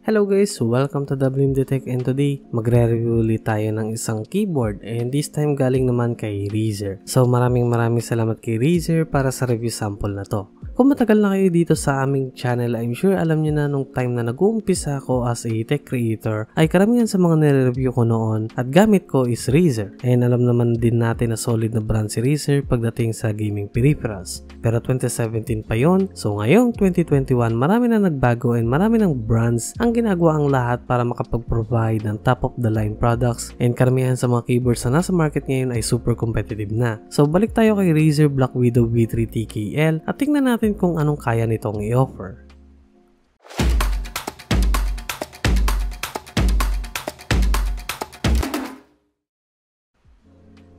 Hello guys, welcome to WMD Tech, and today magre-review ulit tayo ng isang keyboard, and this time galing naman kay Razer. So maraming salamat kay Razer para sa review sample na to. Kung matagal na kayo dito sa aming channel, I'm sure alam nyo na nung time na nag-uumpisa ako as a tech creator ay karamihan sa mga nire-review ko noon at gamit ko is Razer. And alam naman din natin na solid na brand si Razer pagdating sa gaming peripherals. Pero 2017 pa yon, so ngayong 2021 marami na nagbago and marami ng brands ang ginagawa ang lahat para makapag-provide ng top of the line products, and karamihan sa mga keyboards na nasa market ngayon ay super competitive na. So balik tayo kay Razer Blackwidow V3 TKL at tingnan natin kung anong kaya nitong i-offer.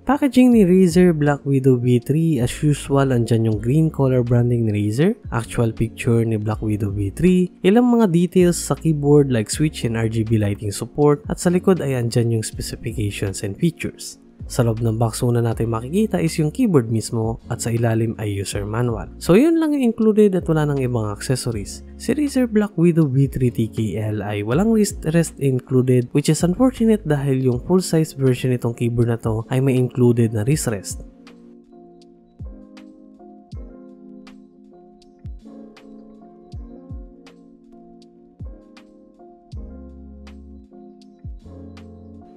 Packaging ni Razer Blackwidow V3, as usual, andyan yung green color branding ni Razer, actual picture ni Blackwidow V3, ilang mga details sa keyboard like switch and RGB lighting support, at sa likod ay andyan yung specifications and features. Sa loob ng box, una natin makikita is yung keyboard mismo at sa ilalim ay user manual. So yun lang yung included at wala nang ibang accessories. Si Razer Blackwidow V3 TKL ay walang wrist rest included, which is unfortunate dahil yung full size version nitong keyboard na to ay may included na wrist rest.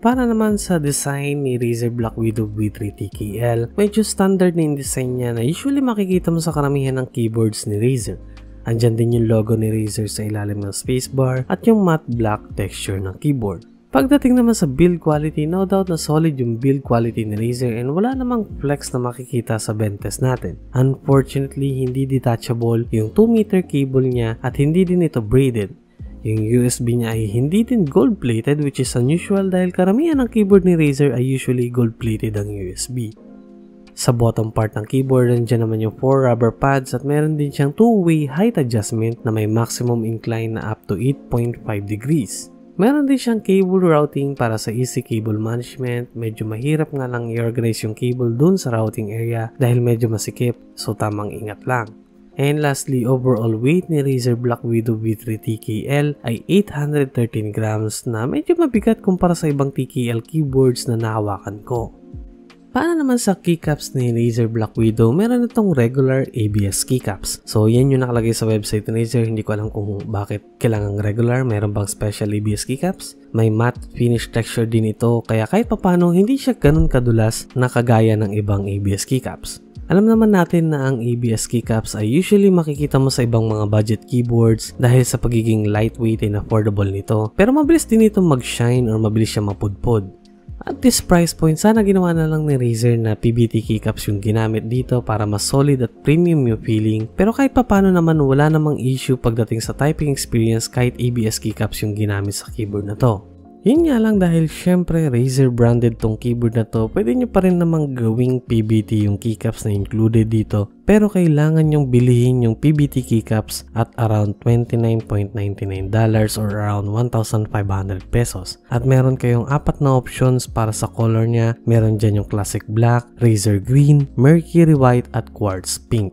Para naman sa design ni Razer Blackwidow V3 TKL, medyo standard na yung design niya na usually makikita mo sa karamihan ng keyboards ni Razer. Andyan din yung logo ni Razer sa ilalim ng spacebar at yung matte black texture ng keyboard. Pagdating naman sa build quality, no doubt na solid yung build quality ni Razer and wala namang flex na makikita sa benches natin. Unfortunately, hindi detachable yung 2 meter cable niya at hindi din ito braided. Yung USB niya ay hindi din gold-plated, which is unusual dahil karamihan ng keyboard ni Razer ay usually gold-plated ang USB. Sa bottom part ng keyboard, nandiyan naman yung 4 rubber pads at meron din siyang 2-way height adjustment na may maximum incline na up to 8.5 degrees. Meron din siyang cable routing para sa easy cable management. Medyo mahirap nga lang i-organize yung cable dun sa routing area dahil medyo masikip, so tamang ingat lang. And lastly, overall weight ni Razer Blackwidow V3 TKL ay 813 grams na medyo mabigat kumpara sa ibang TKL keyboards na nahawakan ko. Paano naman sa keycaps ni Razer Blackwidow? Meron itong regular ABS keycaps. So yan yung nakalagay sa website ni Razer. Hindi ko alam kung bakit kailangang regular. Meron bang special ABS keycaps? May matte finish texture din ito, kaya kahit papano hindi siya ganun kadulas na kagaya ng ibang ABS keycaps. Alam naman natin na ang ABS keycaps ay usually makikita mo sa ibang mga budget keyboards dahil sa pagiging lightweight and affordable nito, pero mabilis din ito mag-shine or mabilis siya mapudpod. At this price point, sana ginawa na lang ni Razer na PBT keycaps yung ginamit dito para mas solid at premium yung feeling, pero kahit papano naman wala namang issue pagdating sa typing experience kahit ABS keycaps yung ginamit sa keyboard na to. Yun nga lang, dahil syempre Razer branded tong keyboard na to, pwede nyo pa rin namang gawing PBT yung keycaps na included dito, pero kailangan nyong bilihin yung PBT keycaps at around $29.99 or around 1,500 pesos. At meron kayong 4 na options para sa color niya. Meron dyan yung classic black, Razer green, mercury white at quartz pink.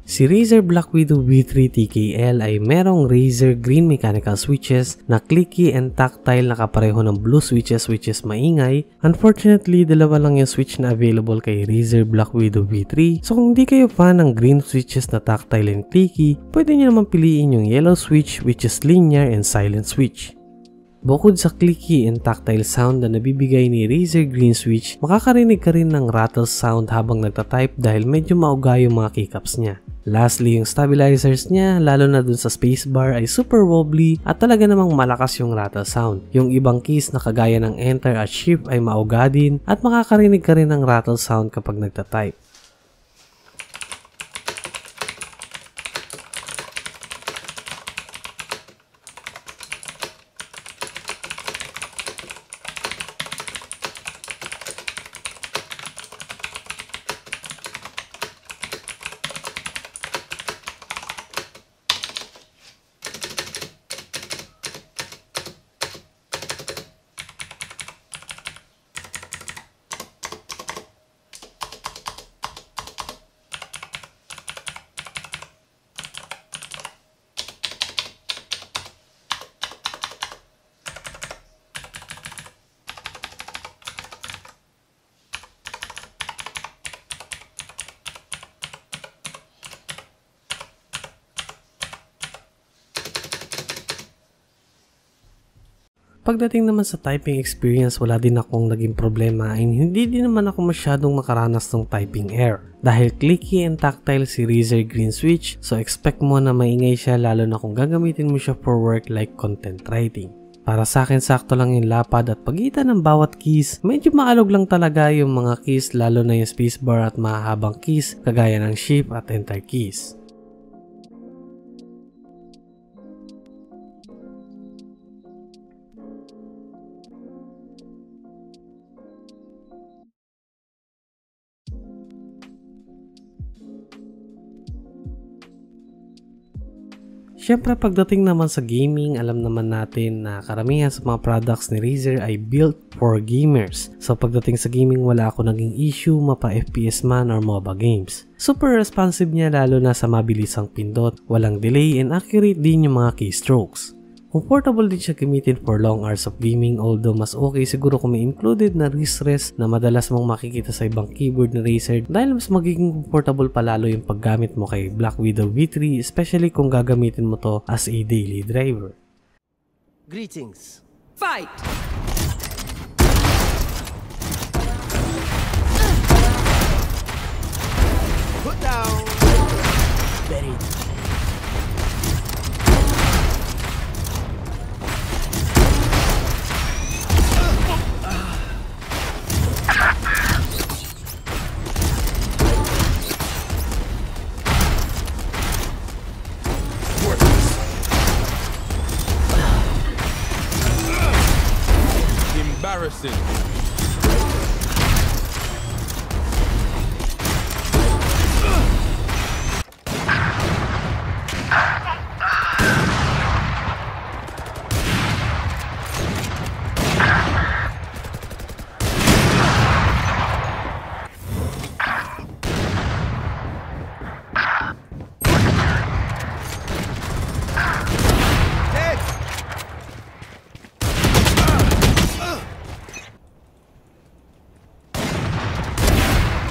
Si Razer Blackwidow V3 TKL ay merong Razer green mechanical switches na clicky and tactile na kapareho ng blue switches, which is maingay. Unfortunately, dalawa lang yung switch na available kay Razer Blackwidow V3. So kung di kayo fan ng green switches na tactile and clicky, pwede nyo naman piliin yung yellow switch, which is linear and silent switch. Bukod sa clicky and tactile sound na nabibigay ni Razer green switch, makakarinig ka rin ng rattle sound habang nagtatype dahil medyo mauga yung mga keycaps niya. Lastly, yung stabilizers niya, lalo na dun sa spacebar, ay super wobbly at talaga namang malakas yung rattle sound. Yung ibang keys na kagaya ng enter at shift ay mauga din at makakarinig ka rin ng rattle sound kapag nagtatype. Pagdating naman sa typing experience, wala din akong naging problema and hindi din naman ako masyadong makaranas ng typing error. Dahil clicky and tactile si Razer green switch, so expect mo na maingay siya lalo na kung gagamitin mo siya for work like content writing. Para sa akin, sakto lang yung lapad at pagitan ng bawat keys. Medyo maalog lang talaga yung mga keys lalo na yung spacebar at mahahabang keys kagaya ng shift at enter keys. Siyempre pagdating naman sa gaming, alam naman natin na karamihan sa mga products ni Razer ay built for gamers. So pagdating sa gaming, wala ako naging issue mapa FPS man or MOBA games. Super responsive niya lalo na sa mabilisang pindot, walang delay and accurate din yung mga keystrokes. Comfortable din siya gamitin for long hours of gaming, although mas okay siguro kung may included na wrist rest na madalas mong makikita sa ibang keyboard na Razer dahil mas magiging comfortable palalo yung paggamit mo kay Blackwidow V3, especially kung gagamitin mo to as a daily driver. Greetings. Fight! Put down. Buried. Embarrassing.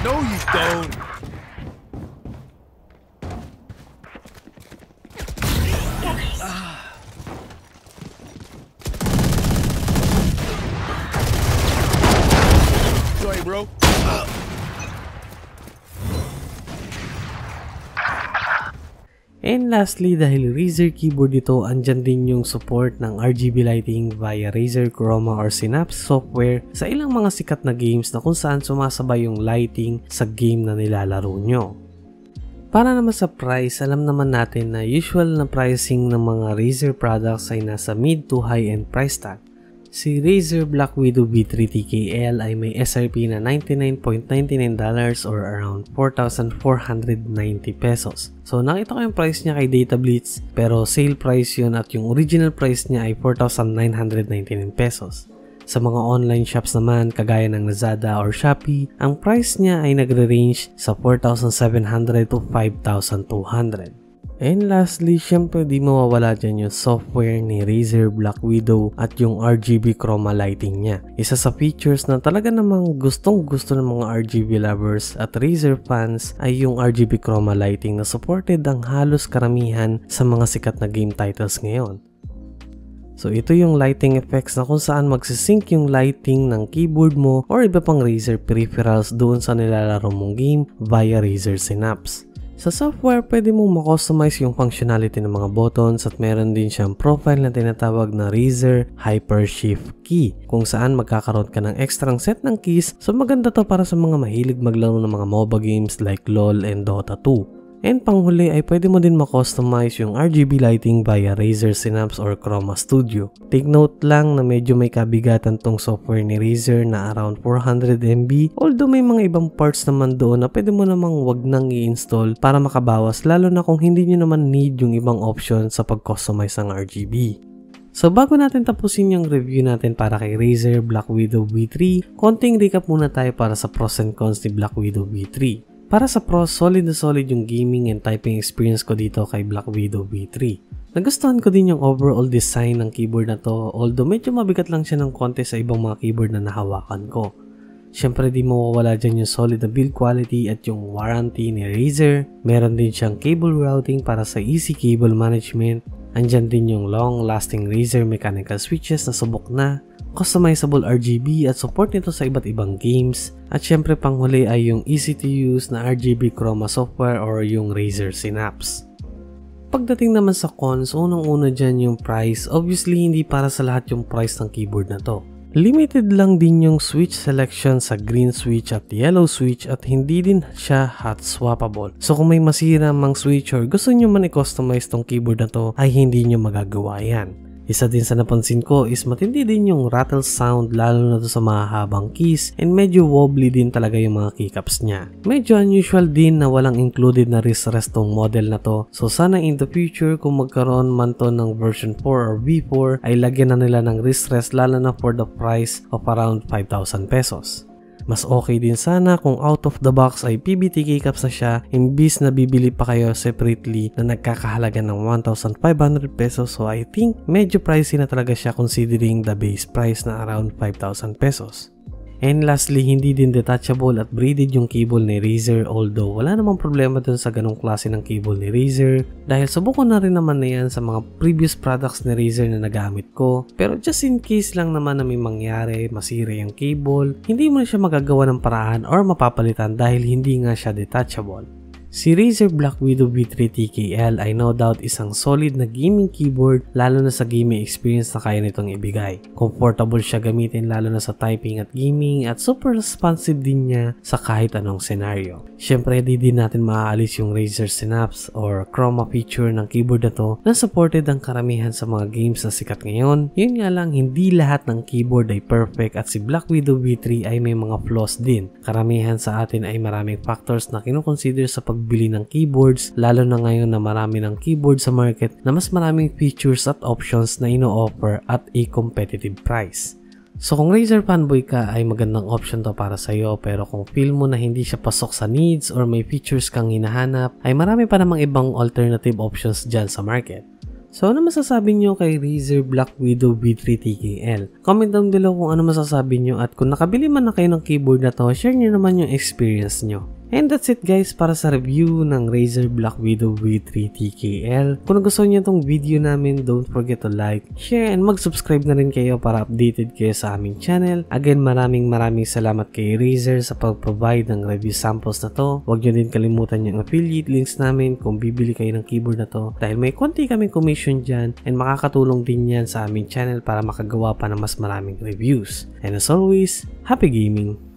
No, you don't. Sorry, bro. And lastly, dahil Razer keyboard ito, andyan din yung support ng RGB lighting via Razer Chroma or Synapse software sa ilang mga sikat na games na kung saan sumasabay yung lighting sa game na nilalaro nyo. Para naman sa price, alam naman natin na usual na pricing ng mga Razer products ay nasa mid to high-end price tag. Si Razer Blackwidow V3 TKL ay may SRP na $99.99 or around 4,490 pesos. So nakita ko yung price niya kay Data Blitz pero sale price yun at yung original price niya ay 4,999 pesos. Sa mga online shops naman kagaya ng Lazada or Shopee, ang price niya ay nagre-range sa 4,700 to 5,200. And lastly, syempre di mawawala dyan yung software ni Razer Blackwidow at yung RGB Chroma lighting niya. Isa sa features na talaga namang gustong gusto ng mga RGB lovers at Razer fans ay yung RGB Chroma lighting na supported ang halos karamihan sa mga sikat na game titles ngayon. So ito yung lighting effects na kung saan magsisync yung lighting ng keyboard mo or iba pang Razer peripherals doon sa nilalaro mong game via Razer Synapse. Sa software, pwede mong makustomize yung functionality ng mga buttons at meron din siyang profile na tinatawag na Razer Hyper Shift Key kung saan magkakaroon ka ng extrang set ng keys. So maganda to para sa mga mahilig maglaro ng mga MOBA games like LOL and Dota 2. And panghuli ay pwede mo din makustomize yung RGB lighting via Razer Synapse or Chroma Studio. Take note lang na medyo may kabigatan tong software ni Razer na around 400 MB, although may mga ibang parts naman doon na pwede mo namang wag nang i-install para makabawas lalo na kung hindi nyo naman need yung ibang option sa pag-customize ng RGB. So bago natin tapusin yung review natin para kay Razer Blackwidow V3, konting recap muna tayo para sa pros and cons ni Blackwidow V3. Para sa pros, solid na solid yung gaming and typing experience ko dito kay Blackwidow V3. Nagustuhan ko din yung overall design ng keyboard na to, although medyo mabigat lang siya ng konti sa ibang mga keyboard na nahawakan ko. Syempre di mawawala dyan yung solid na build quality at yung warranty ni Razer. Meron din siyang cable routing para sa easy cable management. Andyan din yung long-lasting Razer mechanical switches na subok na, customizable RGB at support nito sa iba't ibang games, at syempre panghuli ay yung easy to use na RGB Chroma software or yung Razer Synapse. Pagdating naman sa cons, unang-una dyan yung price. Obviously hindi para sa lahat yung price ng keyboard na to. Limited lang din yung switch selection sa green switch at yellow switch at hindi din siya hot swappable. So kung may masira mang switch or gusto nyo man i-customize tong keyboard na to ay hindi nyo magagawa yan. Isa din sa napansin ko is matindi din yung rattle sound lalo na to sa mahahabang keys and medyo wobbly din talaga yung mga keycaps niya. Medyo unusual din na walang included na wrist rest tong model na to, so sana in the future kung magkaroon man to ng version 4 or V4 ay lagyan na nila ng wrist rest lalo na for the price of around 5,000 pesos. Mas okay din sana kung out of the box ay PBT keycaps na siya imbis na bibili pa kayo separately na nagkakahalaga ng 1,500 pesos, so I think medyo pricey na talaga siya considering the base price na around 5,000 pesos. And lastly, hindi din detachable at braided yung cable ni Razer, although wala namang problema dun sa ganong klase ng cable ni Razer dahil subukan na rin naman na yan sa mga previous products ni Razer na nagamit ko. Pero just in case lang naman na may mangyari, masira yung cable, hindi mo na siya magagawa ng paraan or mapapalitan dahil hindi nga siya detachable. Si Razer Blackwidow V3 TKL ay no doubt isang solid na gaming keyboard lalo na sa gaming experience na kaya nitong ibigay. Comfortable siya gamitin lalo na sa typing at gaming at super responsive din niya sa kahit anong senaryo. Syempre di din natin maaalis yung Razer Synapse or Chroma feature ng keyboard na to na supported ang karamihan sa mga games na sikat ngayon. Yun nga lang, hindi lahat ng keyboard ay perfect at si Blackwidow V3 ay may mga flaws din. Karamihan sa atin ay maraming factors na kinukonsider sa pagbili ng keyboards, lalo na ngayon na marami ng keyboard sa market na mas maraming features at options na ino-offer at a competitive price. So kung Razer fanboy ka ay magandang option to para sa'yo, pero kung feel mo na hindi siya pasok sa needs or may features kang hinahanap ay marami pa namang ibang alternative options dyan sa market. So ano masasabi nyo kay Razer Blackwidow V3 TKL? Comment down below kung ano masasabi nyo at kung nakabili man na kayo ng keyboard na to, share nyo naman yung experience nyo. And that's it guys para sa review ng Razer Blackwidow V3 TKL. Kung nagustuhan nyo itong video namin, don't forget to like, share, and mag-subscribe na rin kayo para updated kayo sa aming channel. Again, maraming salamat kay Razer sa pag-provide ng review samples na to. Huwag nyo din kalimutan yung affiliate links namin kung bibili kayo ng keyboard na to dahil may konti kaming commission dyan and makakatulong din yan sa aming channel para makagawa pa ng mas maraming reviews. And as always, happy gaming!